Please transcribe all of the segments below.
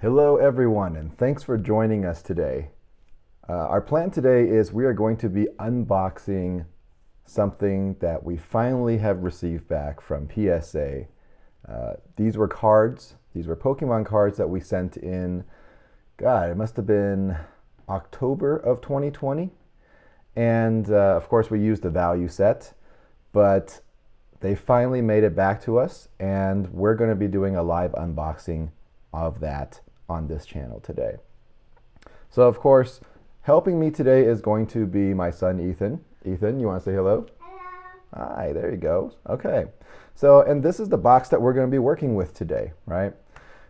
Hello everyone, and thanks for joining us today. Our plan today is we are going to be unboxing something that we finally have received back from PSA. These were Pokemon cards that we sent in, God, it must have been October of 2020. And of course we used the value set, but they finally made it back to us, and we're going to be doing a live unboxing of that on this channel today. So of course, helping me today is going to be my son Ethan. Ethan, you want to say hello? Hello. Hi, there you go. Okay. So, and this is the box that we're going to be working with today, right?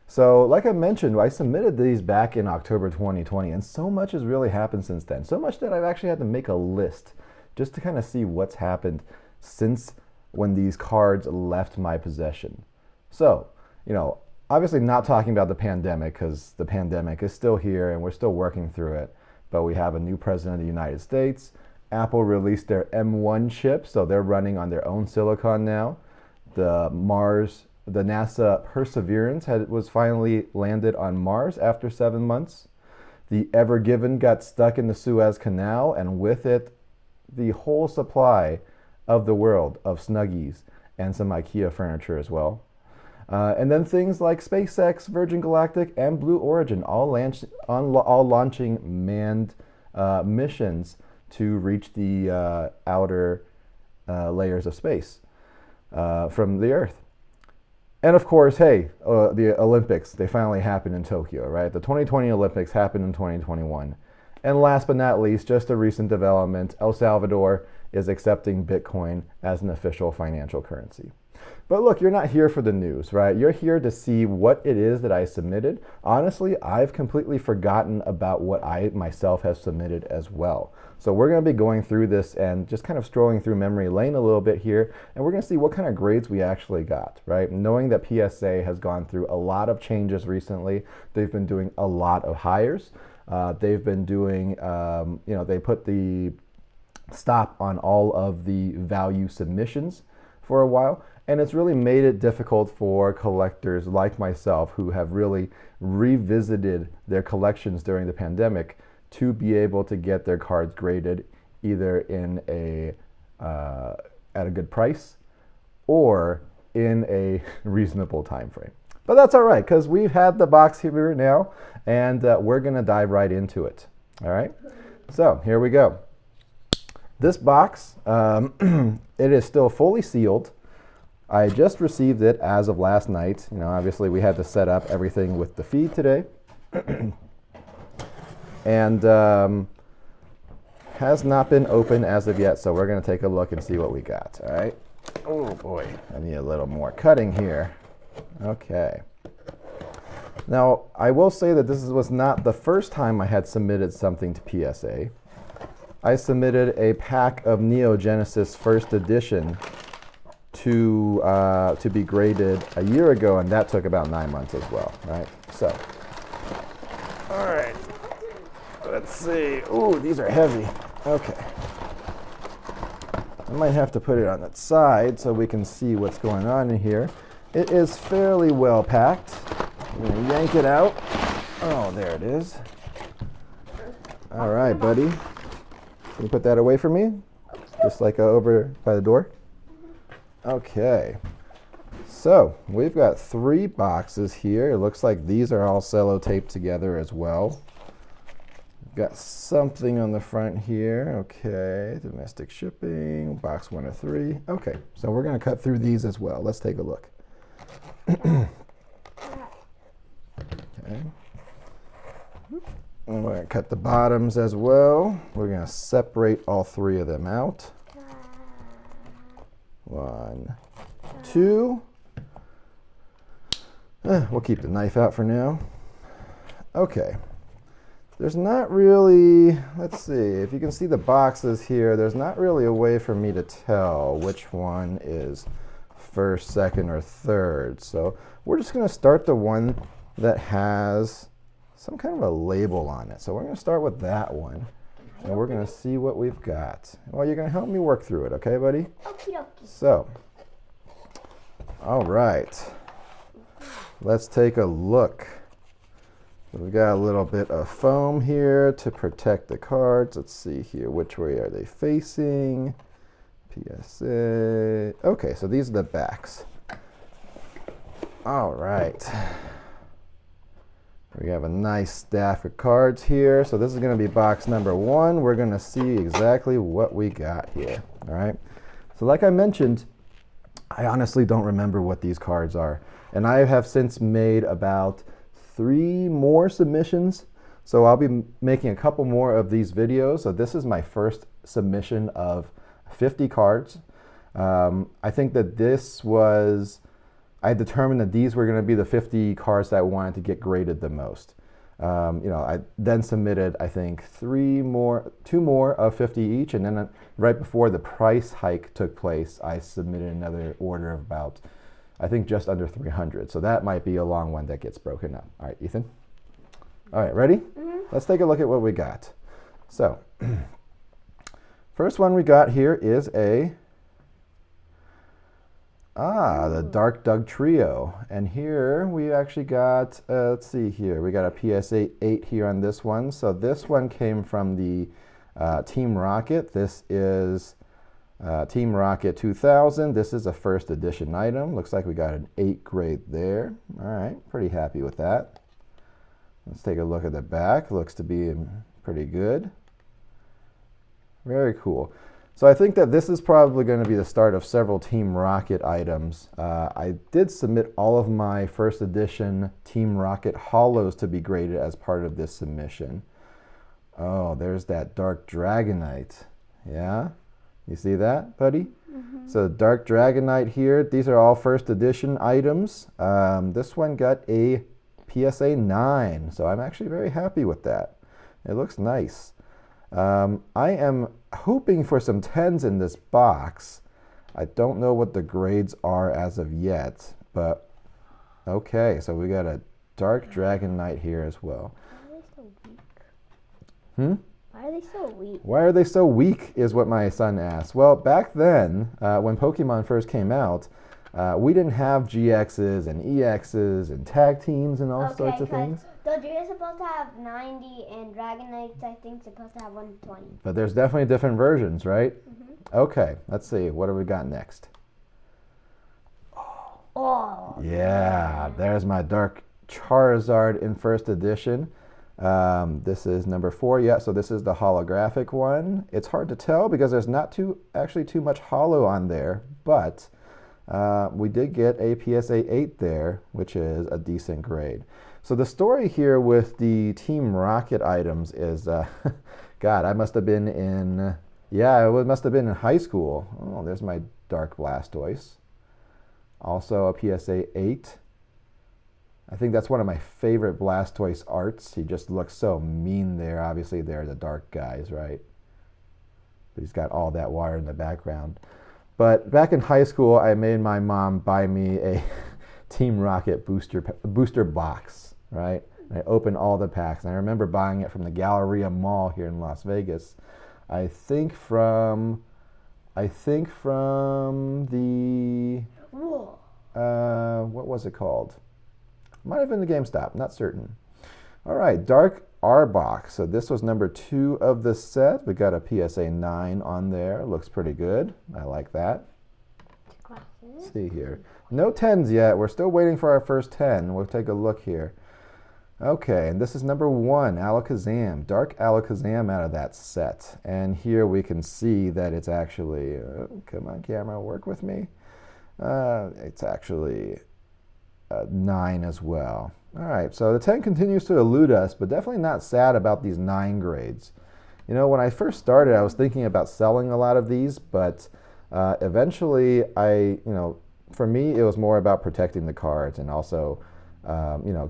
So like I mentioned, I submitted these back in October 2020, and so much has really happened since then. So much that I've actually had to make a list just to kind of see what's happened since when these cards left my possession. So, obviously not talking about the pandemic, because the pandemic is still here and we're still working through it. But we have a new president of the United States. Apple released their M1 chip, so they're running on their own silicon now. The NASA Perseverance was finally landed on Mars after 7 months. The Ever Given got stuck in the Suez Canal, and with it, the whole supply of the world of Snuggies and some IKEA furniture as well. And then things like SpaceX, Virgin Galactic, and Blue Origin all launching manned missions to reach the outer layers of space from the Earth. And of course, hey, the Olympics, they finally happened in Tokyo, right? The 2020 Olympics happened in 2021. And last but not least, just a recent development, El Salvador is accepting Bitcoin as an official financial currency. But look, you're not here for the news, right? You're here to see what it is that I submitted. Honestly, I've completely forgotten about what I myself have submitted as well. So we're going to be going through this and just kind of strolling through memory lane a little bit here, and we're going to see what kind of grades we actually got, right? Knowing that PSA has gone through a lot of changes recently. They've been doing a lot of hires. They've been doing, they put the stop on all of the value submissions for a while. And it's really made it difficult for collectors like myself, who have really revisited their collections during the pandemic, to be able to get their cards graded either in at a good price or in a reasonable time frame. But that's all right, because we've had the box here now, and we're going to dive right into it. All right? So here we go. This box, it is still fully sealed. I just received it as of last night. Obviously we had to set up everything with the feed today. And has not been open as of yet, so we're going to take a look and see what we got. All right. Oh boy, I need a little more cutting here. Okay. Now, I will say that this was not the first time I had submitted something to PSA. I submitted a pack of Neo Genesis First Edition to be graded a year ago, and that took about 9 months as well, right? So, all right, let's see. Ooh, these are heavy. Okay. I might have to put it on its side so we can see what's going on in here. It is fairly well packed. I'm gonna yank it out. Oh, there it is. All right, buddy. Can you put that away for me? Just like over by the door? Okay, so we've got 3 boxes here. It looks like these are all sellotaped together as well. Got something on the front here. Okay, domestic shipping, box 1 of 3. Okay, so we're going to cut through these as well. Let's take a look. Okay. And we're going to cut the bottoms as well. We're going to separate all 3 of them out. 1, 2. We'll keep the knife out for now. Okay. There's not really, let's see, if you can see the boxes here, there's not really a way for me to tell which one is first, second, or third. So we're just going to start the one that has some kind of a label on it. So we're going to start with that one. And we're going to see what we've got. Well, you're going to help me work through it, okay, buddy? Okie dokie. So, all right. Let's take a look. So we got a little bit of foam here to protect the cards. Let's see here, which way are they facing? PSA. Okay, so these are the backs. All right. We have a nice stack of cards here. So this is going to be box number 1. We're going to see exactly what we got here. All right. So like I mentioned, I honestly don't remember what these cards are. And I have since made about 3 more submissions. So I'll be making a couple more of these videos. So this is my first submission of 50 cards. I think that this was, I determined that these were going to be the 50 cards that I wanted to get graded the most. I then submitted, I think, 2 more of 50 each, and then right before the price hike took place, I submitted another order of about, I think, just under 300. So that might be a long one that gets broken up. All right, Ethan. All right, ready? Mm-hmm. Let's take a look at what we got. So, first one we got here is the Dark Doug Trio. And here we actually got, let's see here, we got a PSA 8 here on this one. So this one came from the Team Rocket. This is Team Rocket 2000. This is a first edition item. Looks like we got an 8 grade there. All right, pretty happy with that. Let's take a look at the back. Looks to be pretty good. Very cool. So I think that this is probably going to be the start of several Team Rocket items. I did submit all of my first edition Team Rocket holos to be graded as part of this submission. Oh, there's that Dark Dragonite. Yeah? You see that, buddy? Mm-hmm. So Dark Dragonite here. These are all first edition items. This one got a PSA 9, so I'm actually very happy with that. It looks nice. I am hoping for some 10s in this box. I don't know what the grades are as of yet, but okay, so we got a Dark Dragonite here as well. Why are they so weak? Why are they so weak? Why are they so weak is what my son asked. Well, back then, when Pokemon first came out, we didn't have GXs and EXs and tag teams and all sorts of things. Dodger is supposed to have 90 and Dragonite, I think, supposed to have 120. But there's definitely different versions, right? Mm-hmm. Okay, let's see. What do we got next? Oh. Yeah, there's my Dark Charizard in first edition. This is number 4. Yeah, so this is the holographic one. It's hard to tell because there's not actually too much holo on there, but we did get a PSA 8 there, which is a decent grade. So the story here with the Team Rocket items is, God, I must have been in, must have been in high school. Oh, there's my Dark Blastoise. Also a PSA 8. I think that's one of my favorite Blastoise arts. He just looks so mean there. Obviously, they're the dark guys, right? But he's got all that water in the background. But back in high school, I made my mom buy me a Team Rocket booster box, right? And I opened all the packs. And I remember buying it from the Galleria Mall here in Las Vegas. I think from the, what was it called? Might have been the GameStop, not certain. All right, Dark Arbok. So this was number 2 of the set. We got a PSA 9 on there. Looks pretty good. I like that. Let's see here. No 10s yet. We're still waiting for our first 10. We'll take a look here. Okay, and this is number 1, Alakazam. Dark Alakazam out of that set. And here we can see that it's actually, come on camera, work with me. It's actually 9 as well. All right, so the 10 continues to elude us, but definitely not sad about these 9 grades. You know, when I first started, I was thinking about selling a lot of these, but eventually for me, it was more about protecting the cards and also,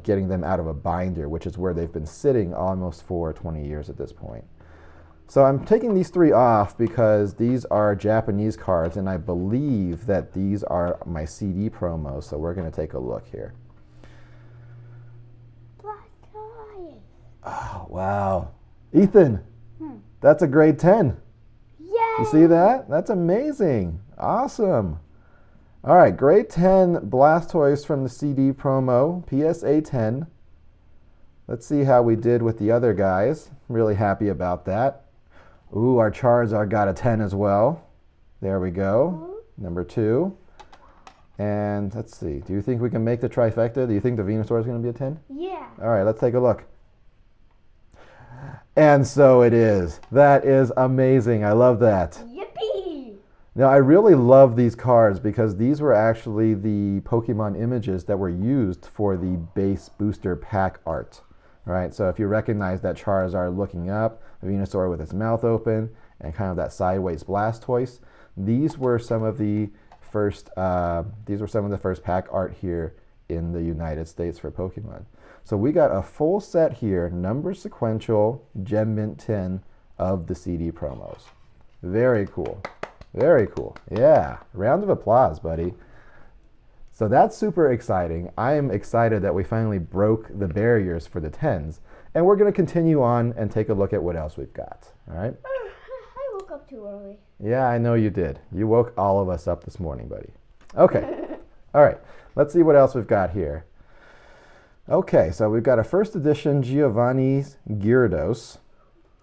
getting them out of a binder, which is where they've been sitting almost for 20 years at this point. So I'm taking these 3 off because these are Japanese cards, and I believe that these are my CD promos, so we're going to take a look here. Oh, wow. Ethan, that's a grade 10. Yay! You see that? That's amazing. Awesome. All right, grade 10 Blastoise from the CD promo, PSA 10. Let's see how we did with the other guys. Really happy about that. Ooh, our Charizard got a 10 as well. There we go. Number 2. And let's see. Do you think we can make the trifecta? Do you think the Venusaur is going to be a 10? Yeah. All right, let's take a look. And so it is. That is amazing. I love that. Yippee! Now, I really love these cards because these were actually the Pokemon images that were used for the base booster pack art. Right? So if you recognize that Charizard looking up, Venusaur with its mouth open, and kind of that sideways Blastoise, these were some of the first pack art here in the United States for Pokemon. So we got a full set here, number sequential, Gem Mint 10 of the CD promos. Very cool. Very cool. Yeah. Round of applause, buddy. So that's super exciting. I am excited that we finally broke the barriers for the 10s. And we're going to continue on and take a look at what else we've got. All right? I woke up too early. Yeah, I know you did. You woke all of us up this morning, buddy. Okay. All right. Let's see what else we've got here. Okay, so we've got a first edition Giovanni's Gyarados.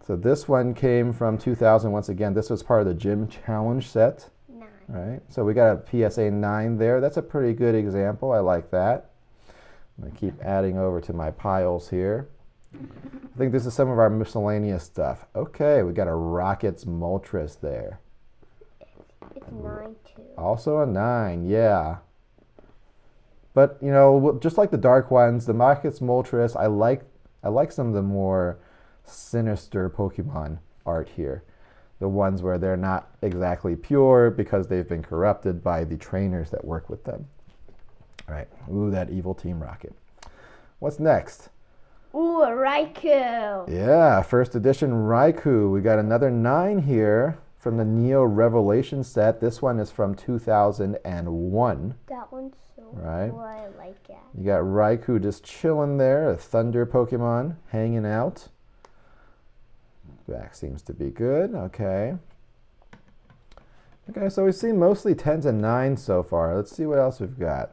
So this one came from 2000. Once again, this was part of the Gym Challenge set. 9. Right, so we got a PSA 9 there. That's a pretty good example. I like that. I'm going to keep adding over to my piles here. I think this is some of our miscellaneous stuff. Okay, we got a Rockets Moltres there. It's 9 too. Also a 9, yeah. But, you know, just like the dark ones, the Rockets Moltres, I like some of the more sinister Pokemon art here. The ones where they're not exactly pure because they've been corrupted by the trainers that work with them. All right. Ooh, that evil Team Rocket. What's next? Ooh, a Raikou. Yeah, first edition Raikou. We got another 9 here from the Neo Revelation set. This one is from 2001. That one's so right. cool. I like it. You got Raikou just chilling there, a Thunder Pokemon hanging out. Back seems to be good. Okay. Okay, so we've seen mostly 10s and 9s so far. Let's see what else we've got.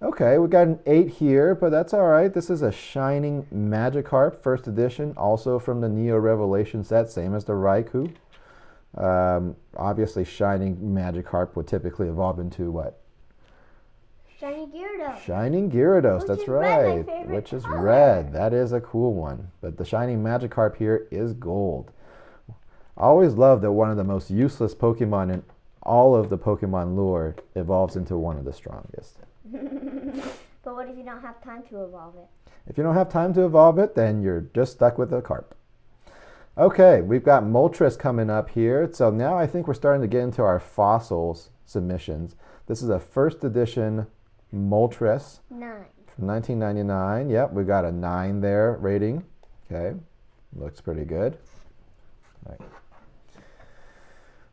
Okay, we got an 8 here, but that's all right. This is a Shining Magikarp, first edition, also from the Neo Revelation set, same as the Raikou. Obviously, Shining Magikarp would typically evolve into what? Shining Gyarados. Shining Gyarados, that's right. Which is color. red. That is a cool one. But the Shining Magikarp here is gold. I always love that one of the most useless Pokemon in all of the Pokemon lore evolves into one of the strongest. But what if you don't have time to evolve it? If you don't have time to evolve it, then you're just stuck with a carp. Okay, we've got Moltres coming up here. So now I think we're starting to get into our fossils submissions. This is a first edition Moltres 9. from 1999. Yep, we got a 9 there rating. Okay, looks pretty good. All right.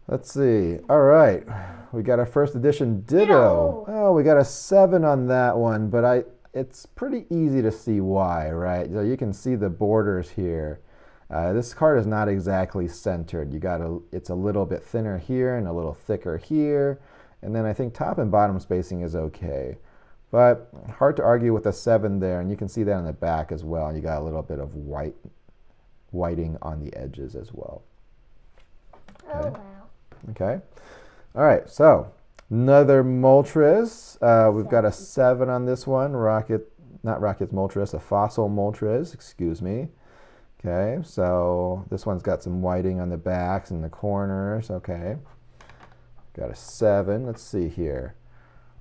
Let's see. All right, we got our first edition Ditto. Oh, we got a 7 on that one, but it's pretty easy to see why, right? So you can see the borders here. This card is not exactly centered. It's a little bit thinner here and a little thicker here. And then I think top and bottom spacing is okay. But hard to argue with a 7 there, and you can see that on the back as well. You got a little bit of whiting on the edges as well. Okay. Oh, wow. Okay. All right, so another Moltres. We've got a 7 on this one. Not Rocket's Moltres, a Fossil Moltres, excuse me. Okay, so this one's got some whiting on the backs and the corners. Okay. Got a 7. Let's see here.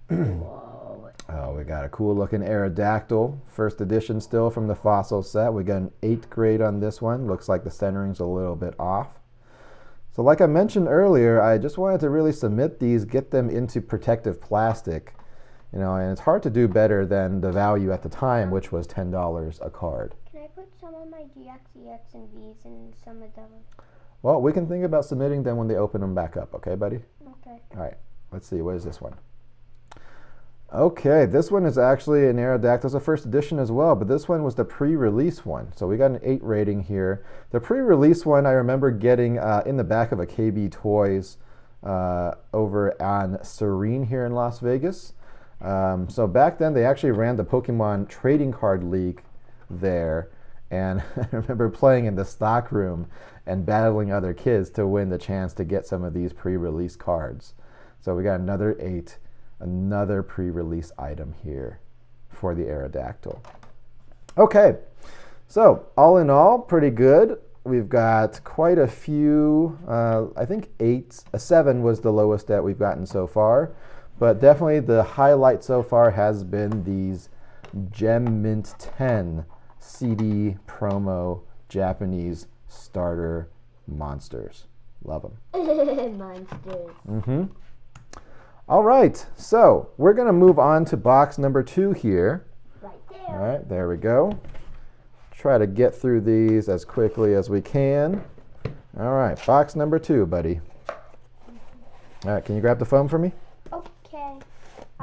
Whoa. Oh, we got a cool looking Aerodactyl. First edition still from the Fossil set. We got an 8th grade on this one. Looks like the centering's a little bit off. So like I mentioned earlier, I just wanted to really submit these, get them into protective plastic. You know, and it's hard to do better than the value at the time, which was $10 a card. Can I put some of my GX, EX, and Vs in some of them? Well, we can think about submitting them when they open them back up. Okay, buddy? Okay. All right. Let's see. What is this one? Okay, this one is actually an Aerodactyl. It's a first edition as well, but this one was the pre-release one. So we got an 8 rating here. The pre-release one I remember getting in the back of a KB Toys over on Serene here in Las Vegas. So back then they actually ran the Pokemon Trading Card League there. And I remember playing in the stock room and battling other kids to win the chance to get some of these pre-release cards. So we got another 8, another pre-release item here for the Aerodactyl. Okay, so all in all, pretty good. We've got quite a few, I think 7 was the lowest that we've gotten so far. But definitely the highlight so far has been these Gem Mint 10 CD promo Japanese starter monsters. Love them. Monsters. All right, so we're going to move on to box number 2 here. Right there. All right, there we go. Try to get through these as quickly as we can. All right, box number 2, buddy. All right, can you grab the foam for me? Okay.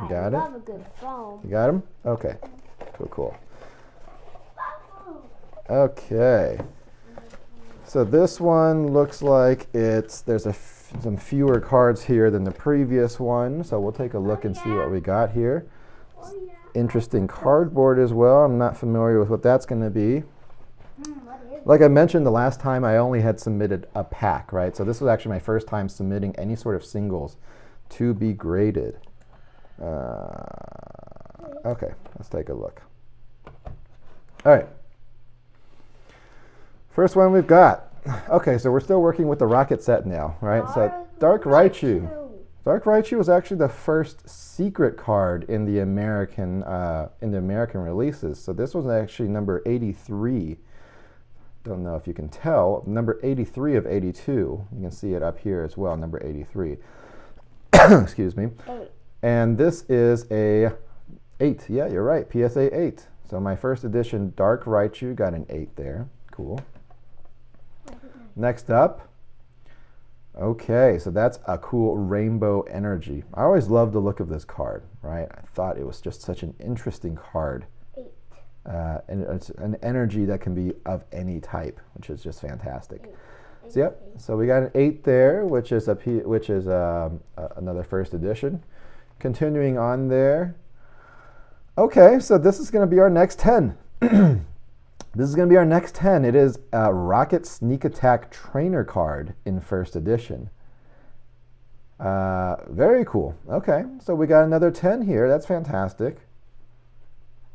You got it? I love a good foam. You got them? Okay, cool. Okay. So this one looks like there's some fewer cards here than the previous one. So we'll take a look and see what we got here. Interesting cardboard as well. I'm not familiar with what that's going to be. Like I mentioned the last time, I only had submitted a pack, right? So this was actually my first time submitting any sort of singles to be graded. Okay, let's take a look. All right. First one we've got. Okay, so we're still working with the Rocket set now, right? So Dark Raichu. Dark Raichu was actually the first secret card in the American releases. So this was actually number 83. Don't know if you can tell. Number 83 of 82. You can see it up here as well, number 83. Excuse me. 8. And this is a 8. Yeah, you're right. PSA 8. So my first edition Dark Raichu got an 8 there. Cool. Next up. Okay, so that's a cool Rainbow Energy. I always loved the look of this card, right? I thought it was just such an interesting card. 8. And it's an energy that can be of any type, which is just fantastic. So yep, so we got an 8 there, which is another first edition. Continuing on there. Okay, so this is going to be our next 10. This is going to be our next 10. It is a Rocket Sneak Attack Trainer card in first edition. Very cool. Okay, so we got another 10 here. That's fantastic.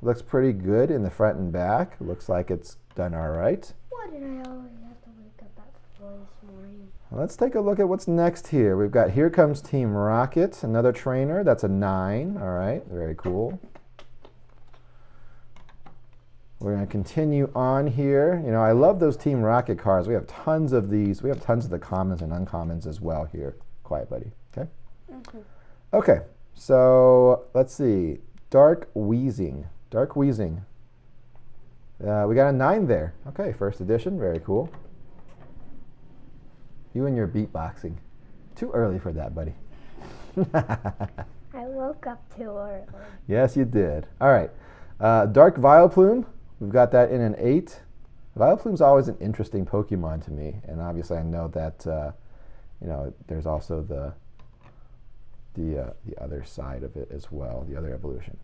Looks pretty good in the front and back. Looks like it's done all right. Why did I always have to wake up at 4 this morning? Let's take a look at what's next here. We've got Here Comes Team Rocket, another trainer. That's a 9. All right, very cool. We're going to continue on here. You know, I love those Team Rocket cards. We have tons of these. We have tons of the commons and uncommons as well here. Quiet, buddy. Okay? Okay, so let's see. Dark Wheezing. Dark Wheezing. We got a 9 there. Okay, first edition. Very cool. You and your beatboxing. Too early for that, buddy. I woke up too early. Yes, you did. All right. Dark Vileplume. We've got that in an 8. Vileplume's always an interesting Pokemon to me, and obviously I know that you know, there's also the other side of it as well, the other evolution.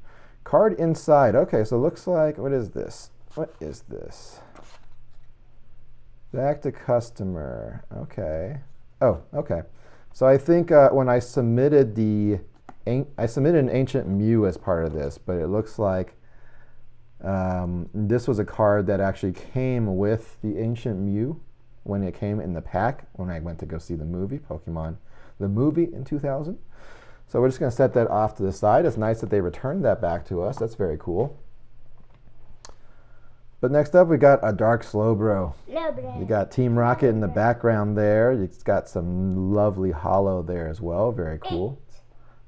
Card inside. Okay, so it looks like, what is this? What is this? Back to customer. Okay. Oh, okay. So I think when I submitted an Ancient Mew as part of this, but it looks like this was a card that actually came with the Ancient Mew when it came in the pack when I went to go see the movie, Pokemon, the movie in 2000. So we're just going to set that off to the side. It's nice that they returned that back to us. That's very cool. But next up, we got a Dark Slowbro. You got Team Rocket in the background there. It's got some lovely holo there as well. Very cool.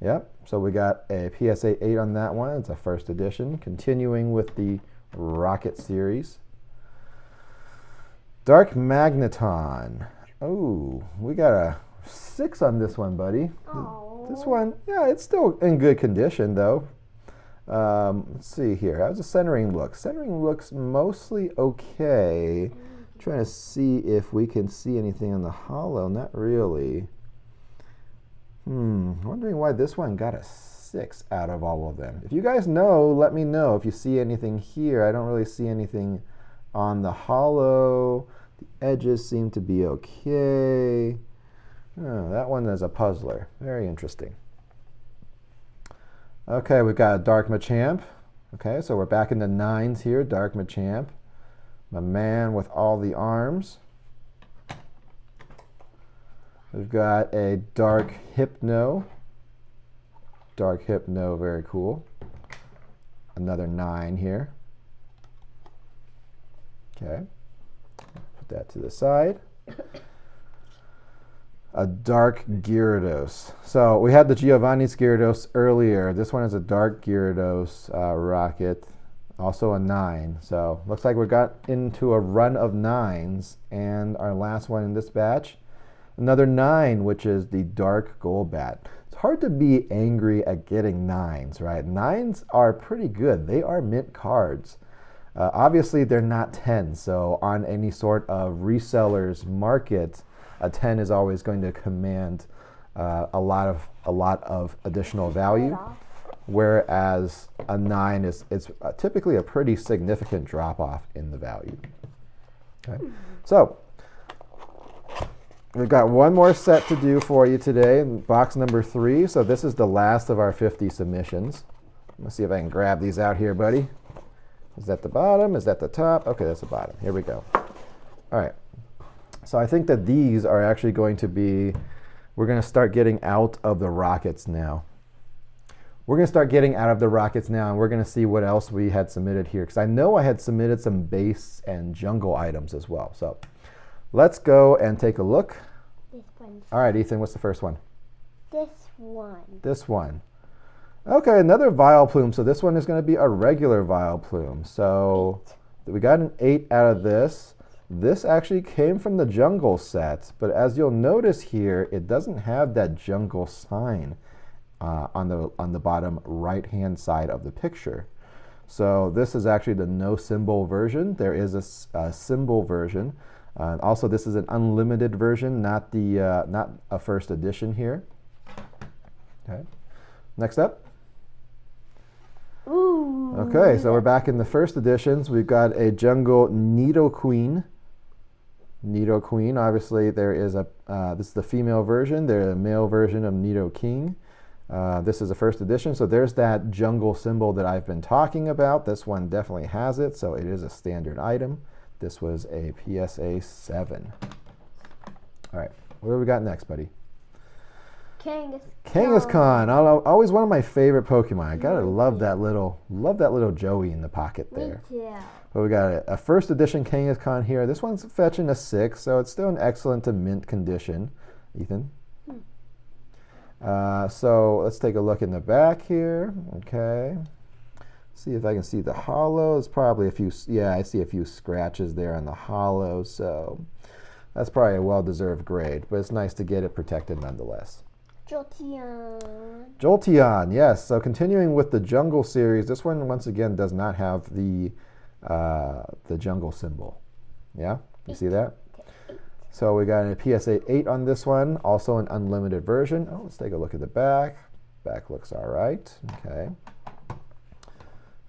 8. Yep. So we got a PSA 8 on that one. It's a first edition. Continuing with the Rocket series. Dark Magneton. Oh, we got a 6 on this one, buddy. Aww. This one, yeah, it's still in good condition, though. Let's see here. How's the centering look? Centering looks mostly okay. Trying to see if we can see anything on the holo. Not really. Wondering why this one got a 6 out of all of them. If you guys know, let me know if you see anything here. I don't really see anything on the hollow. The edges seem to be okay. Oh, that one is a puzzler. Very interesting. Okay, we've got a Dark Machamp. Okay, so we're back in the 9s here. Dark Machamp. My man with all the arms. We've got a Dark Hypno. Dark Hypno, very cool. Another 9 here. Okay, put that to the side. A Dark Gyarados. So we had the Giovanni's Gyarados earlier. This one is a Dark Gyarados rocket, also a 9. So looks like we got into a run of 9s, and our last one in this batch, another 9, which is the Dark Golbat. It's hard to be angry at getting 9s, right? 9s are pretty good. They are mint cards. Obviously, they're not 10, so on any sort of reseller's market, a 10 is always going to command a lot of additional value, whereas a 9 is typically a pretty significant drop-off in the value. Okay. So we've got one more set to do for you today, box number 3. So this is the last of our 50 submissions. Let's see if I can grab these out here, buddy. Is that the bottom? Is that the top? Okay, that's the bottom. Here we go. All right. So I think that these are actually going to be, we're going to start getting out of the rockets now. We're going to start getting out of the rockets now, and we're going to see what else we had submitted here, because I know I had submitted some base and jungle items as well. So let's go and take a look. This one. All right, Ethan, what's the first one? This one. This one. Okay, another Vileplume. So this one is going to be a regular Vileplume. So we got an 8 out of this. This actually came from the jungle set, but as you'll notice here, it doesn't have that jungle sign on the bottom right-hand side of the picture. So this is actually the no symbol version. There is a symbol version. Also, this is an unlimited version, not a first edition here. Okay. Next up. Ooh. Okay, so we're back in the first editions. We've got a jungle Nidoqueen. Nidoqueen, obviously there is a, this is the female version. There's a male version of Nidoking. This is a first edition, so there's that jungle symbol that I've been talking about. This one definitely has it, so it is a standard item. This was a PSA 7. All right, what do we got next, buddy? Kangaskhan, always one of my favorite Pokemon. I gotta love that little Joey in the pocket there. Me too. But we got a first edition Kangaskhan here. This one's fetching a 6, so it's still in excellent to mint condition. Ethan. So let's take a look in the back here. Okay. See if I can see the hollow. There's probably a few. Yeah, I see a few scratches there on the hollow. So that's probably a well-deserved grade, but it's nice to get it protected nonetheless. Jolteon, yes. So continuing with the jungle series, this one once again does not have the jungle symbol. Yeah, you see that? So we got a PSA 8 on this one, also an unlimited version. Oh, let's take a look at the back. Back looks all right. Okay.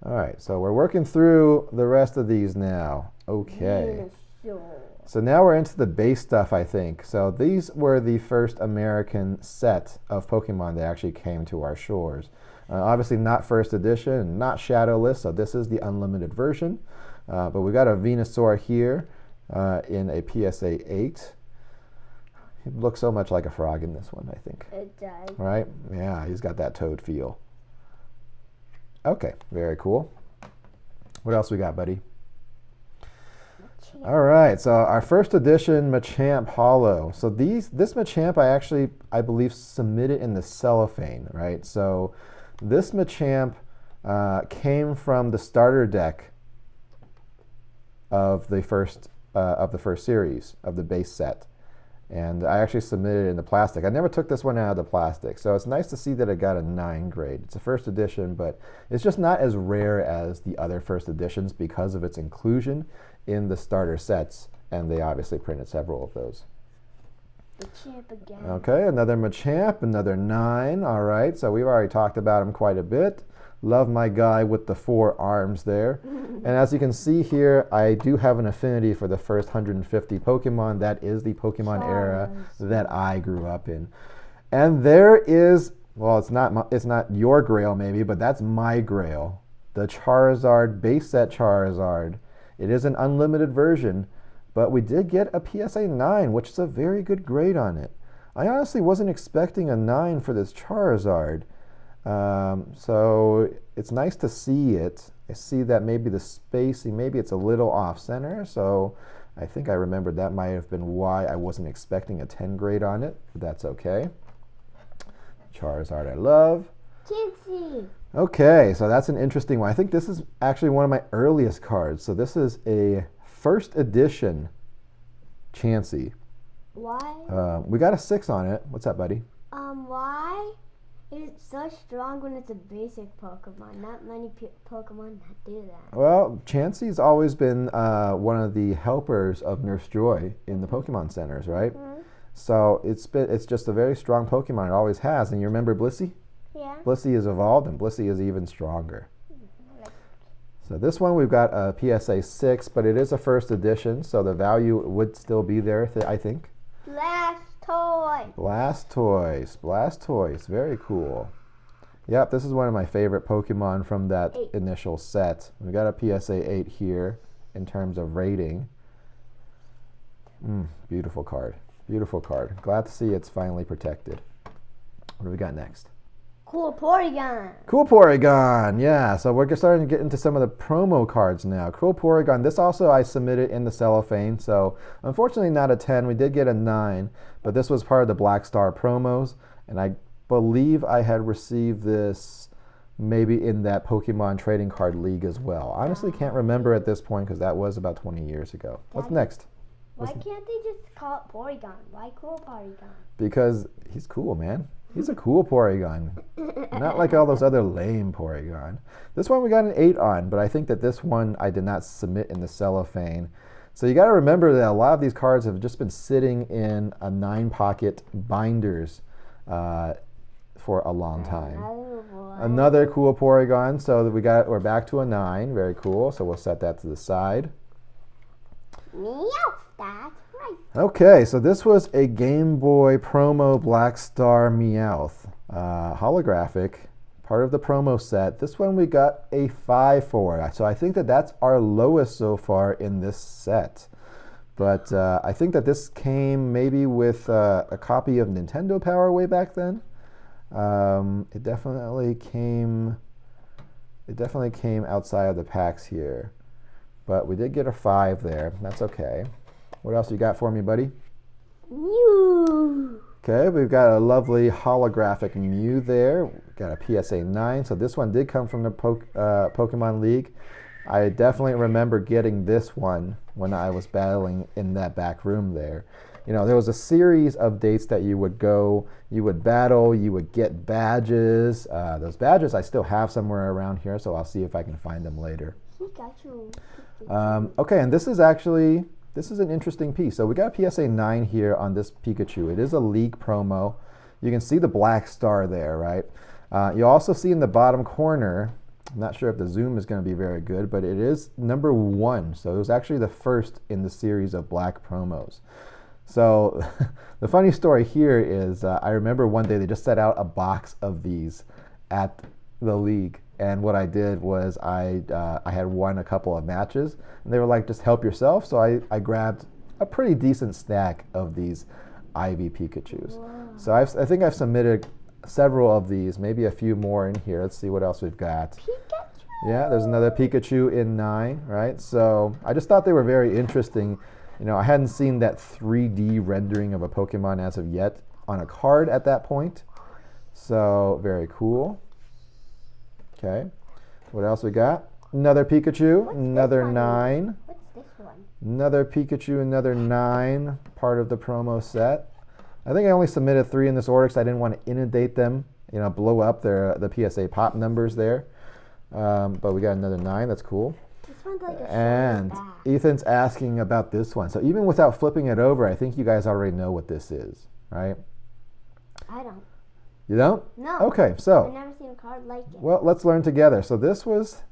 All right, so we're working through the rest of these now. Okay. So now we're into the base stuff, I think. So these were the first American set of Pokemon that actually came to our shores. Obviously not first edition, not shadowless, so this is the unlimited version. But we got a Venusaur here in a PSA 8. He looks so much like a frog in this one, I think. It does. Right? Yeah, he's got that toad feel. Okay, very cool. What else we got, buddy? All right, so our first edition Machamp Holo. So this Machamp I believe submitted in the cellophane, right? So this Machamp came from the starter deck of the first series of the base set, and I actually submitted it in the plastic. I never took this one out of the plastic, so it's nice to see that it got a 9 grade. It's a first edition, but it's just not as rare as the other first editions because of its inclusion in the starter sets, and they obviously printed several of those. Machamp again. Okay, another Machamp, another 9. All right, so we've already talked about him quite a bit. Love my guy with the 4 arms there. And as you can see here, I do have an affinity for the first 150 Pokemon. That is the Pokemon era that I grew up in. And there is, well, it's not your Grail maybe, but that's my Grail. The Charizard base set Charizard. It is an unlimited version, but we did get a PSA 9, which is a very good grade on it. I honestly wasn't expecting a 9 for this Charizard. So it's nice to see it. I see that maybe the spacing, maybe it's a little off center. So I think I remembered that might have been why I wasn't expecting a 10 grade on it. But that's okay. Charizard I love. Chansey. Okay, so that's an interesting one. I think this is actually one of my earliest cards. So this is a first edition Chansey. Why? We got a 6 on it. What's up, buddy? Why is it so strong when it's a basic Pokemon? Not many Pokemon that do that. Well, Chansey's always been one of the helpers of Nurse Joy in the Pokemon centers, right? Mm-hmm. So it's just a very strong Pokemon. It always has. And you remember Blissey? Yeah. Blissey is evolved, and Blissey is even stronger. So this one we've got a PSA 6, but it is a first edition, so the value would still be there, I think. Blastoise, very cool. Yep, this is one of my favorite Pokemon from that initial set. We got a PSA 8 here in terms of rating. Beautiful card. Beautiful card. Glad to see it's finally protected. What do we got next? Cool Porygon. Cool Porygon, yeah. So we're starting to get into some of the promo cards now. Cool Porygon, this also I submitted in the cellophane, so unfortunately not a 10. We did get a 9, but this was part of the Black Star promos, and I believe I had received this maybe in that Pokemon Trading Card League as well. Honestly can't remember at this point because that was about 20 years ago. What's next? Why can't they just call it Porygon? Why Cool Porygon? Because he's cool, man. He's a cool Porygon. Not like all those other lame Porygon. This one we got an 8 on, but I think that this one I did not submit in the cellophane. So you got to remember that a lot of these cards have just been sitting in a 9-pocket binders for a long time. Another cool Porygon. So we're back to a 9. Very cool. So we'll set that to the side. Meowth, that's right. Okay, so this was a Game Boy promo Black Star Meowth. Holographic, part of the promo set. This one we got a 5 for. So I think that that's our lowest so far in this set. But I think that this came maybe with a copy of Nintendo Power way back then. It definitely came outside of the packs here. But we did get a 5 there. That's okay. What else you got for me, buddy? Mew. Okay, we've got a lovely holographic Mew there. We've got a PSA 9. So this one did come from the Pokemon League. I definitely remember getting this one when I was battling in that back room there. You know, there was a series of dates that you would go, you would battle, you would get badges. Those badges I still have somewhere around here, so I'll see if I can find them later. Pikachu. Okay, and this is an interesting piece. So we got a PSA 9 here on this Pikachu. It is a League promo. You can see the Black Star there, right? You also see in the bottom corner, I'm not sure if the zoom is going to be very good, but it is number 1. So it was actually the first in the series of Black promos. So the funny story here is I remember one day they just set out a box of these at the League. And what I did was I had won a couple of matches, and they were like, just help yourself. So I grabbed a pretty decent stack of these Ivy Pikachus. Wow. So I think I've submitted several of these, maybe a few more in here. Let's see what else we've got. Pikachu. Yeah, there's another Pikachu in 9, right? So I just thought they were very interesting. You know, I hadn't seen that 3D rendering of a Pokemon as of yet on a card at that point. So very cool. Okay, what else we got? Another Pikachu, another 9. What's this one? Another Pikachu, another 9, part of the promo set. I think I only submitted 3 in this order because I didn't want to inundate them, you know, blow up the PSA pop numbers there. But we got another 9, that's cool. This one's like a and back. Ethan's asking about this one. So even without flipping it over, I think you guys already know what this is, right? I don't. You don't? No. Okay, I've so, never seen a card like it. well, let's learn together. So this was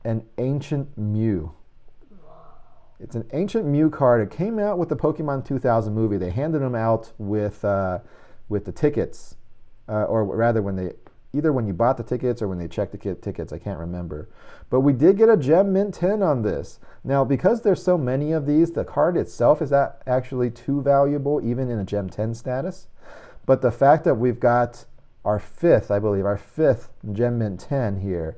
an Ancient Mew. It's an Ancient Mew card. It came out with the Pokemon 2000 movie. They handed them out with the tickets, or rather either when you bought the tickets or when they checked the tickets. I can't remember. But we did get a Gem Mint 10 on this. Now, because there's so many of these, the card itself is not actually too valuable, even in a Gem 10 status. But the fact that we've got our fifth Gem Mint 10 here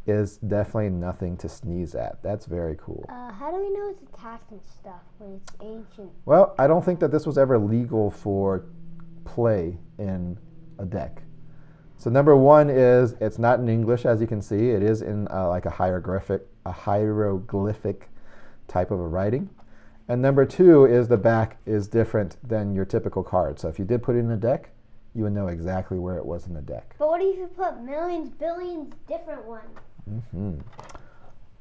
is definitely nothing to sneeze at. That's very cool. How do we know it's attached and stuff when it's ancient? Well, I don't think that this was ever legal for play in a deck. So number one is it's not in English, as you can see. It is in like a hieroglyphic type of a writing. And number two is the back is different than your typical card. So if you did put it in a deck, you would know exactly where it was in the deck. But what if you put millions, billions, different ones?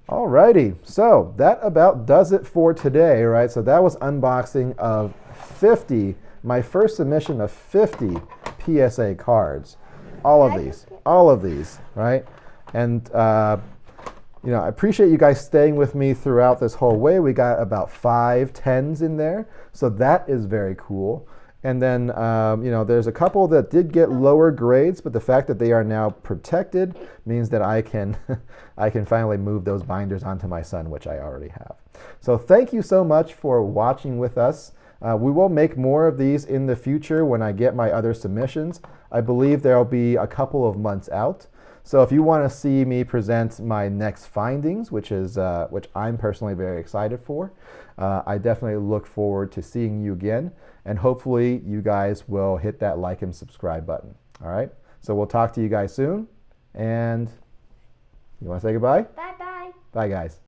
Alrighty, so that about does it for today, right? So that was unboxing of 50, my first submission of 50 PSA cards. All of these, right? And you know, I appreciate you guys staying with me throughout this whole way. We got about 5 10s in there, so that is very cool. And then, you know, there's a couple that did get lower grades, but the fact that they are now protected means that I can, I can finally move those binders onto my son, which I already have. So thank you so much for watching with us. We will make more of these in the future when I get my other submissions. I believe there will be a couple of months out. So if you want to see me present my next findings, which I'm personally very excited for, I definitely look forward to seeing you again. And hopefully you guys will hit that like and subscribe button. All right? So we'll talk to you guys soon. And you want to say goodbye? Bye-bye. Bye, guys.